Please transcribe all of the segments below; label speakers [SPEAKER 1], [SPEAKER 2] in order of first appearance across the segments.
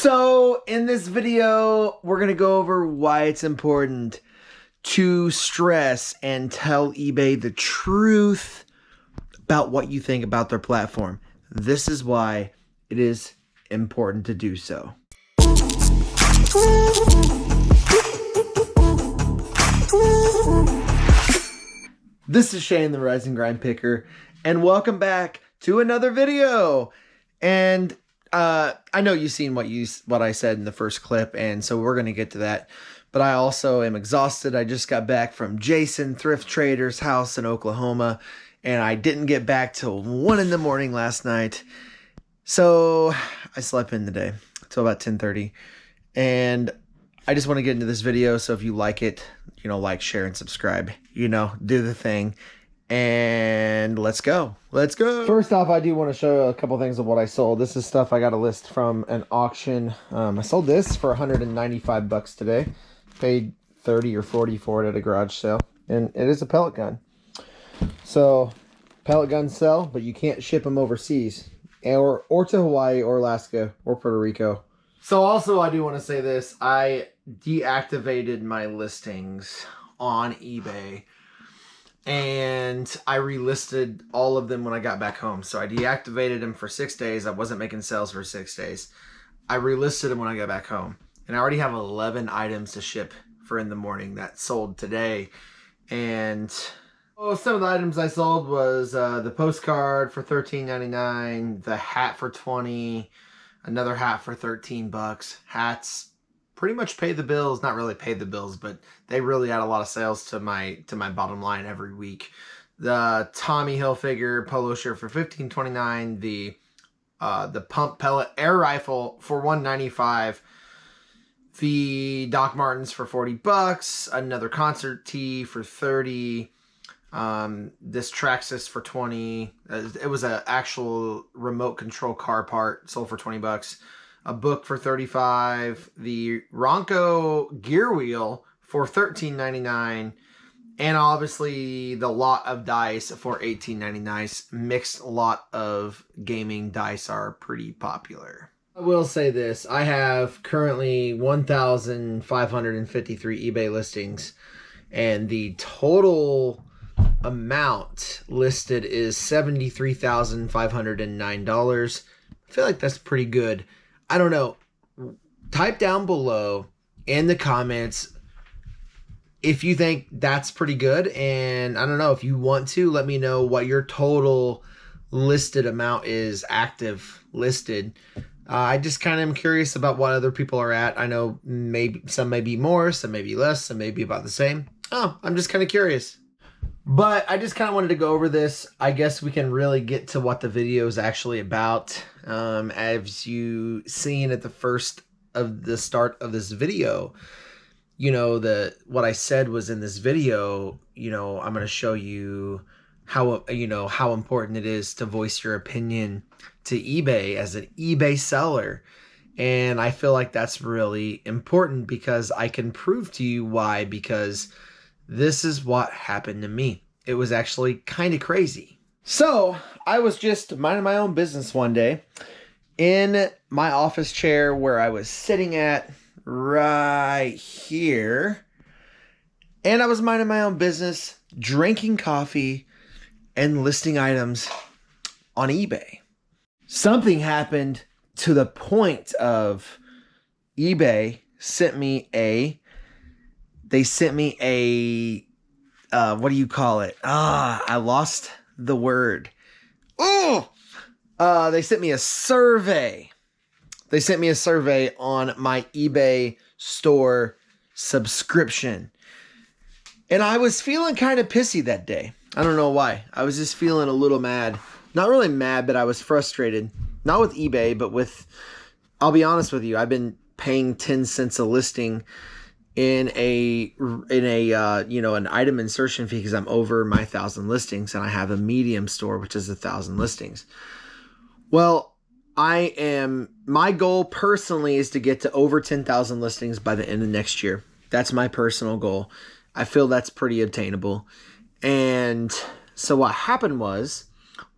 [SPEAKER 1] So in this video, we're going to go over why it's important to stress and tell eBay the truth about what you think about their platform. This is why it is important to do so. This is Shane, the Rise and Grind Picker, and welcome back to another video. And I know you've seen what I said in the first clip, and so we're going to get to that. But I also am exhausted. I just got back from Jason Thrift Trader's house in Oklahoma, and I didn't get back till 1 in the morning last night. So I slept in the day till about 10:30, and I just want to get into this video. So if you like it, like, share, and subscribe. Do the thing. And let's go. First off, I do want to show a couple things of what I sold. This is stuff I got a list from an auction. I sold this for $195 today. Paid $30 or $40 for it at a garage sale. And it is a pellet gun. So pellet guns sell, but you can't ship them overseas. Or to Hawaii or Alaska or Puerto Rico. So also I do want to say this. I deactivated my listings on eBay. And I relisted all of them when I got back home. So I deactivated them for 6 days. I wasn't making sales for 6 days. I relisted them when I got back home. And I already have 11 items to ship for in the morning that sold today. And some of the items I sold was the postcard for $13.99, the hat for $20, another hat for $13. Hats pretty much pay the bills. Not really pay the bills, but they really add a lot of sales to my bottom line every week. The Tommy Hilfiger polo shirt for $15.29, the pump pellet air rifle for $195, the Doc Martens for $40, another concert tee for $30, this Traxxas for $20. It was an actual remote control car part, sold for $20. A book for $35, the Ronco gear wheel for $13.99, and obviously the lot of dice for $18.99. Mixed lot of gaming dice are pretty popular. I will say this, I have currently 1,553 eBay listings, and the total amount listed is $73,509. I feel like that's pretty good. I don't know. Type down below in the comments if you think that's pretty good. And I don't know, if you want to, let me know what your total listed amount is, active listed. I just kind of am curious about what other people are at. I know maybe some may be more, some may be less, some may be about the same. I'm just kind of curious. But I just kind of wanted to go over this. I guess we can really get to what the video is actually about. As you seen at the start of this video, what I said was in this video, I'm going to show you how important it is to voice your opinion to eBay as an eBay seller. And I feel like that's really important because I can prove to you why, because this is what happened to me. It was actually kind of crazy. So I was just minding my own business one day in my office chair where I was sitting at right here. And I was minding my own business, drinking coffee and listing items on eBay. Something happened to the point of eBay sent me a what do you call it? I lost the word. They sent me a survey. They sent me a survey on my eBay store subscription. And I was feeling kind of pissy that day. I don't know why. I was just feeling a little mad. Not really mad, but I was frustrated. Not with eBay, but I'll be honest with you, I've been paying 10 cents a listing in an item insertion fee because I'm over my 1,000 listings, and I have a medium store, which is 1,000 listings. Well, my goal personally is to get to over 10,000 listings by the end of next year. That's my personal goal. I feel that's pretty obtainable. And so what happened was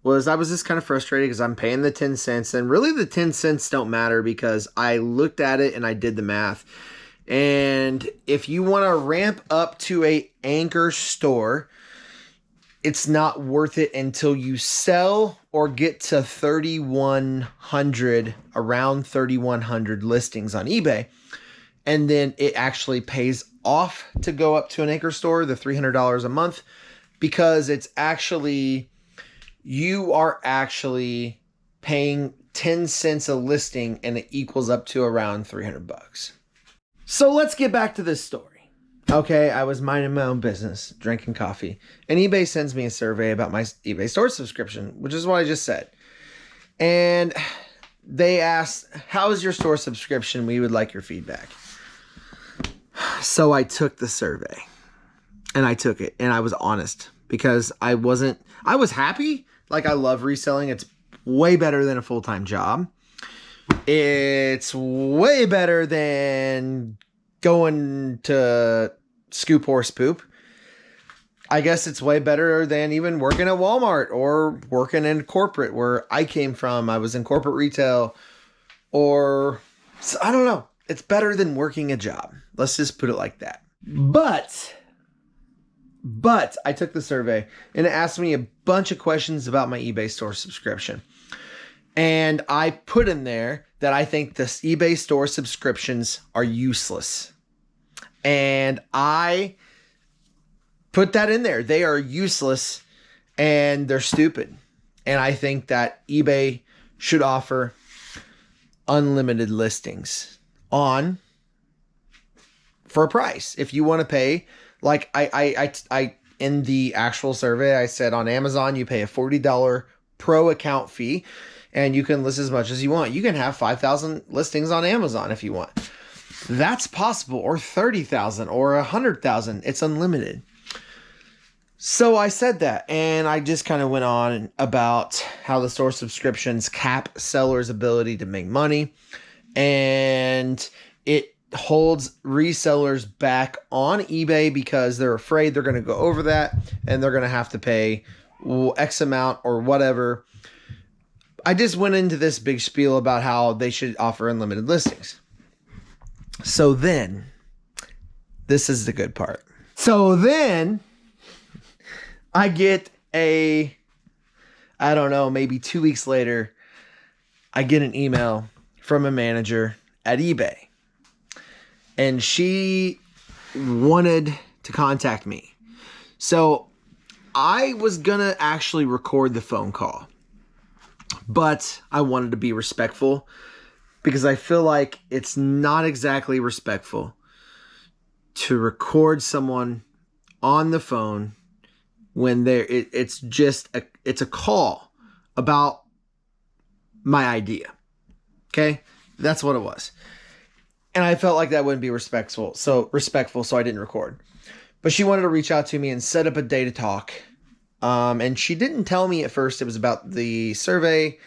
[SPEAKER 1] was I was just kind of frustrated because I'm paying the 10 cents, and really the 10 cents don't matter because I looked at it and I did the math. And if you want to ramp up to a anchor store, it's not worth it until you sell or get to 3,100, around 3,100 listings on eBay. And then it actually pays off to go up to an anchor store, the $300 a month, because it's actually, you are actually paying 10 cents a listing and it equals up to around $300. So let's get back to this story. Okay, I was minding my own business, drinking coffee, and eBay sends me a survey about my eBay store subscription, which is what I just said. And they asked, how is your store subscription? We would like your feedback. So I took the survey, and I took it, and I was honest because I was happy. Like, I love reselling. It's way better than a full-time job. It's way better than going to scoop horse poop. I guess it's way better than even working at Walmart or working in corporate where I came from. I was in corporate retail, or I don't know. It's better than working a job. Let's just put it like that. But I took the survey and it asked me a bunch of questions about my eBay store subscription. And I put in there that I think the eBay store subscriptions are useless. And I put that in there. They are useless and they're stupid. And I think that eBay should offer unlimited listings for a price. If you want to pay, like I in the actual survey, I said on Amazon, you pay a $40 pro account fee. And you can list as much as you want. You can have 5,000 listings on Amazon if you want. That's possible. Or 30,000 or 100,000. It's unlimited. So I said that. And I just kind of went on about how the store subscriptions cap sellers' ability to make money. And it holds resellers back on eBay because they're afraid they're going to go over that. And they're going to have to pay X amount or whatever. I just went into this big spiel about how they should offer unlimited listings. So then, this is the good part. So then, I get I don't know, maybe 2 weeks later, I get an email from a manager at eBay. And she wanted to contact me. So, I was going to actually record the phone call. But I wanted to be respectful because I feel like it's not exactly respectful to record someone on the phone when it's a call about my idea. Okay? That's what it was. And I felt like that wouldn't be respectful, so I didn't record. But she wanted to reach out to me and set up a day to talk. And she didn't tell me at first it was about the survey,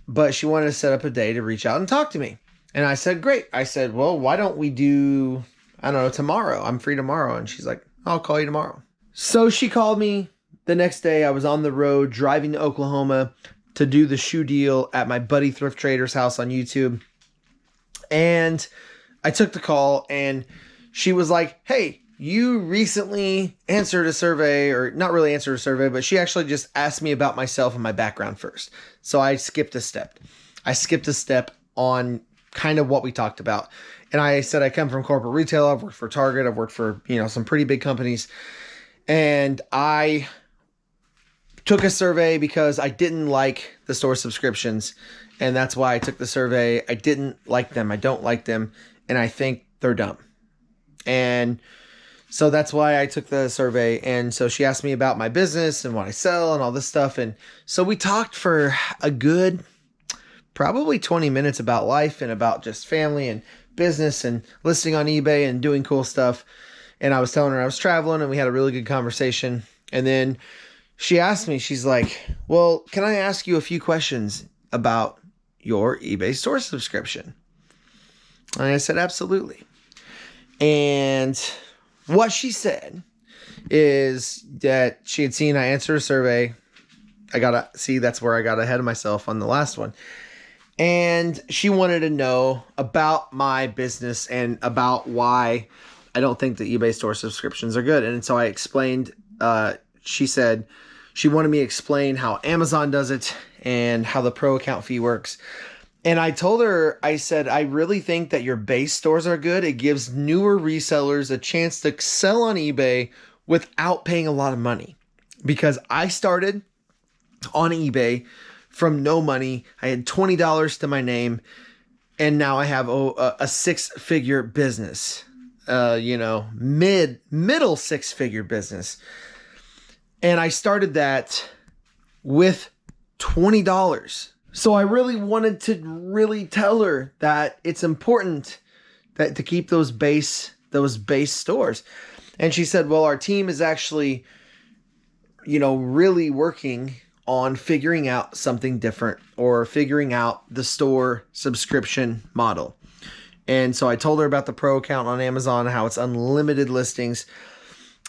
[SPEAKER 1] but she wanted to set up a day to reach out and talk to me. And I said, great. I said, well, why don't we do, I don't know, tomorrow? I'm free tomorrow. And she's like, I'll call you tomorrow. So she called me the next day. I was on the road driving to Oklahoma to do the shoe deal at my buddy Thrift Trader's house on YouTube. And I took the call and she was like, hey, you recently answered a survey, or not really answered a survey, but she actually just asked me about myself and my background first. So I skipped a step. I skipped a step on kind of what we talked about. And I said, I come from corporate retail. I've worked for Target. I've worked for, some pretty big companies. And I took a survey because I didn't like the store subscriptions. And that's why I took the survey. I didn't like them. I don't like them. And I think they're dumb. And so that's why I took the survey. And so she asked me about my business and what I sell and all this stuff. And so we talked for a good, probably 20 minutes about life and about just family and business and listing on eBay and doing cool stuff. And I was telling her I was traveling and we had a really good conversation. And then she asked me, she's like, well, can I ask you a few questions about your eBay store subscription? And I said, absolutely. And what she said is that she had seen I answered a survey that's where I got ahead of myself on the last one. And she wanted to know about my business and about why I don't think the eBay store subscriptions are good. And so I explained, she said she wanted me to explain how Amazon does it and how the pro account fee works. And I told her, I said, I really think that your base stores are good. It gives newer resellers a chance to sell on eBay without paying a lot of money. Because I started on eBay from no money. I had $20 to my name, and now I have a six-figure business. Middle six-figure business. And I started that with $20. So I really wanted to really tell her that it's important that to keep those base stores. And she said, well, our team is actually, really working on figuring out something different or figuring out the store subscription model. And so I told her about the pro account on Amazon, how it's unlimited listings.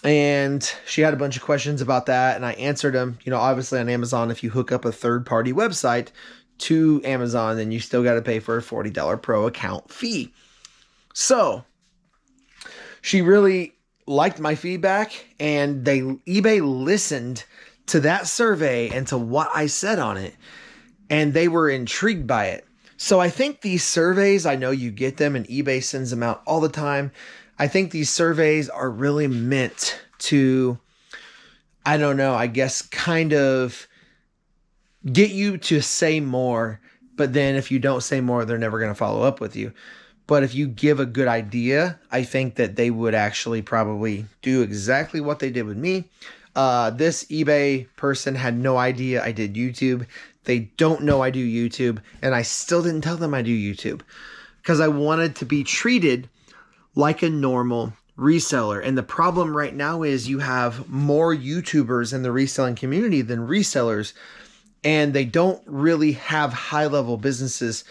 [SPEAKER 1] And she had a bunch of questions about that, and I answered them. Obviously on Amazon, if you hook up a third-party website to Amazon, then you still got to pay for a $40 pro account fee. So she really liked my feedback, and eBay listened to that survey and to what I said on it, and they were intrigued by it. So I think these surveys, I know you get them, and eBay sends them out all the time. I think these surveys are really meant to, I don't know, I guess kind of get you to say more, but then if you don't say more, they're never going to follow up with you. But if you give a good idea, I think that they would actually probably do exactly what they did with me. This eBay person had no idea I did YouTube. They don't know I do YouTube, and I still didn't tell them I do YouTube because I wanted to be treated like a normal reseller. And the problem right now is you have more YouTubers in the reselling community than resellers, and they don't really have high-level businesses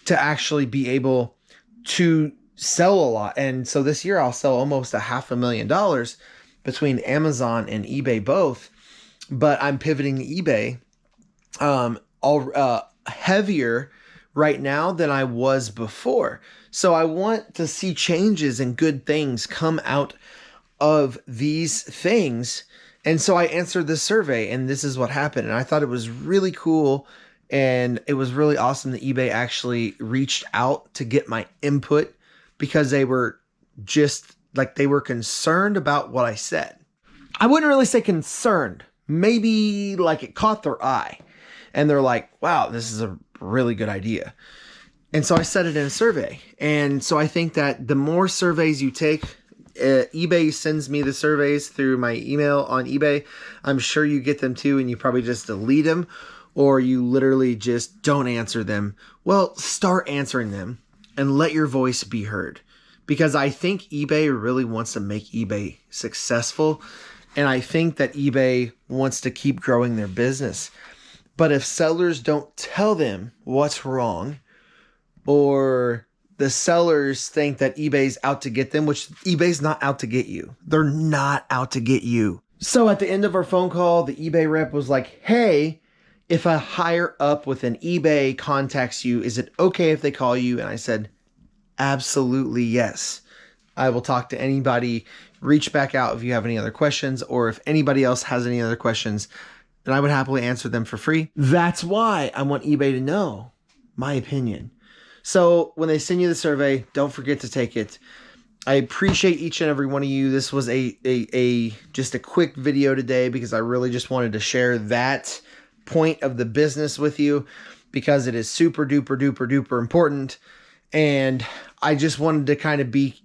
[SPEAKER 1] to actually be able to sell a lot. And so this year I'll sell almost $500,000 between Amazon and eBay both, but I'm pivoting to eBay heavier right now than I was before. So I want to see changes and good things come out of these things. And so I answered this survey, and this is what happened. And I thought it was really cool, and it was really awesome that eBay actually reached out to get my input because they were just like, they were concerned about what I said. I wouldn't really say concerned. Maybe like it caught their eye. And they're like, wow, this is a really good idea. And so I said it in a survey. And so I think that the more surveys you take, eBay sends me the surveys through my email on eBay. I'm sure you get them too, and you probably just delete them, or you literally just don't answer them. Well, start answering them and let your voice be heard. Because I think eBay really wants to make eBay successful. And I think that eBay wants to keep growing their business. But if sellers don't tell them what's wrong, or the sellers think that eBay's out to get them, which eBay's not out to get you. They're not out to get you. So at the end of our phone call, the eBay rep was like, hey, if a higher up within eBay contacts you, is it okay if they call you? And I said, absolutely yes. I will talk to anybody. Reach back out if you have any other questions, or if anybody else has any other questions, then I would happily answer them for free. That's why I want eBay to know my opinion. So when they send you the survey, don't forget to take it. I appreciate each and every one of you. This was just a quick video today because I really just wanted to share that point of the business with you because it is super duper duper duper important. And I just wanted to kind of be,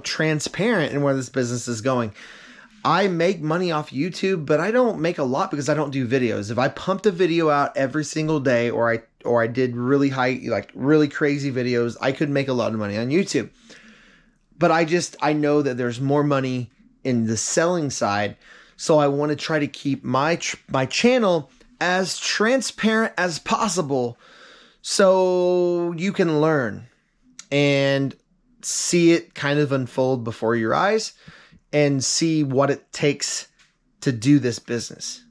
[SPEAKER 1] transparent in where this business is going. I make money off YouTube, but I don't make a lot because I don't do videos. If I pumped a video out every single day, or I did really crazy videos, I could make a lot of money on YouTube. But I know that there's more money in the selling side. So I want to try to keep my channel as transparent as possible so you can learn and see it kind of unfold before your eyes and see what it takes to do this business.